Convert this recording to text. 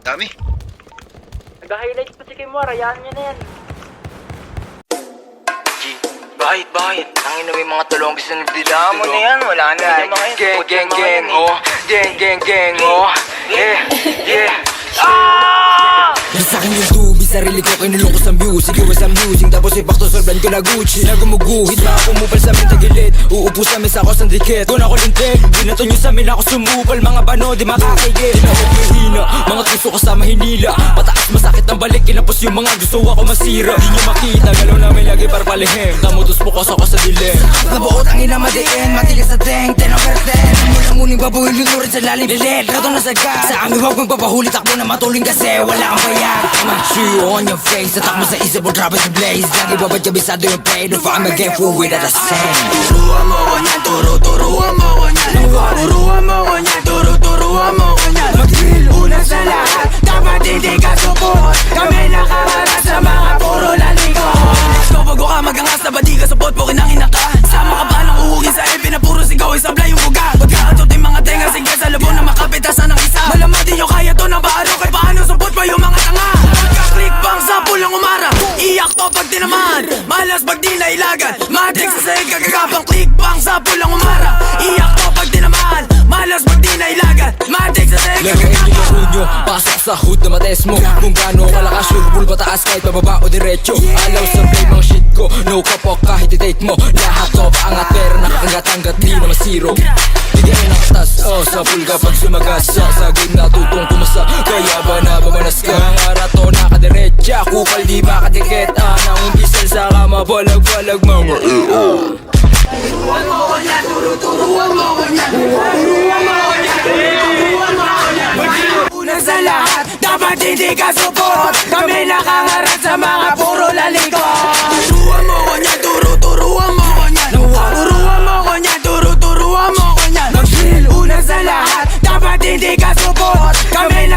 Dami. Nag-highlight pa si Kimura, yan niya na yan. Bakit? Ang ina may mga tulong gusto nagdila mo na yan. Wala na. Gang, oh. Gang, oh. Yeah. Sa akin yung tubig, sarili ko kinulong ko sa music. Iwas ang music, tapos ipakto solban ko na Gucci. Na gumuguhit, mga kumupal sa amin tagilid. Uupo sa mesa ko sa dikit. Kung ako lintik, binato nyo sa amin ako sumupal. Mga bano, di makakaigit. Di na ako hihina, mga tuso ko sa mahinila. Pataas masakit ang balik, kinapos yung mga gusto ako masira. Di nyo makita, galaw namin lagi para palihim. Tamutos po kasi ako sa dilim. Nabuot ang ina madiin, matigas sa teng, 10 over 10. Mula-muling babuhin, lunurin sa lalim lilit. Rato na sagad, sa amin huwag magpapahuli. Takbo na matuling kasi wala kang bayad. I'ma shoot you on your face. Tatak mo sa isip mo, drop it to blaze. Lagi babad kabisado yung play. Don't find me again for without a cent. Turuan mo ko niyan, turuan mo ko niyan. Turuan mo ko niyan, turuan mo ko niyan. Mag-drill una sa lahat, dapat hindi ka support. Kami nakaharap sa mga puro lalikot. Bago ka magangas na ba di ka support po kinangina ka. Sama ka ba ng uhugin sa EP na puro sigaw isabla yung buga. Pagkakatot yung mga tenga sige sa labo na makapitasan ng isa. Malaman din yung kaya to ng baaro kay paano support pa yung mga tanga. Pagka-click bang sample ang umara, iyak to pag tinaman, malas pag di nailagan. Matik sa sahig kagagapang click bang sample ang umara, iyak to pag tinaman, malas pag di nailagan. Matik sa sahig lagayin nyo laro nyo, pasok sa hood na mates mo. Kung gaano kalakas yung bull pataas kahit pababa o diretso. Alaw sa play mga shit ko, no kapok kahit i-date mo. Lahat to paangat pero nakakanggat-anggat di na masiro. Bigyan ng katas, sa pool kapag sumagasa. Sa game natutong kumasa, kaya ba na bamanas ka? Mga rato nakadiretsa, kupal di makadikit. Nang umbisal sa kama, balag-balag mga Turuan mo ko niyan, turuan mo ko niyan. Turuan mo ko niyan, turuan mo ko niyan. Una sa lahat, dapat hindi ka support. Kami nakaharap sa mga puro lalikot. Turuan mo ko niyan, turuan mo ko niyan. Turuan mo ko niyan, turuan mo ko niyan. Mag-drill una sa lahat, dapat hindi ka support. Kami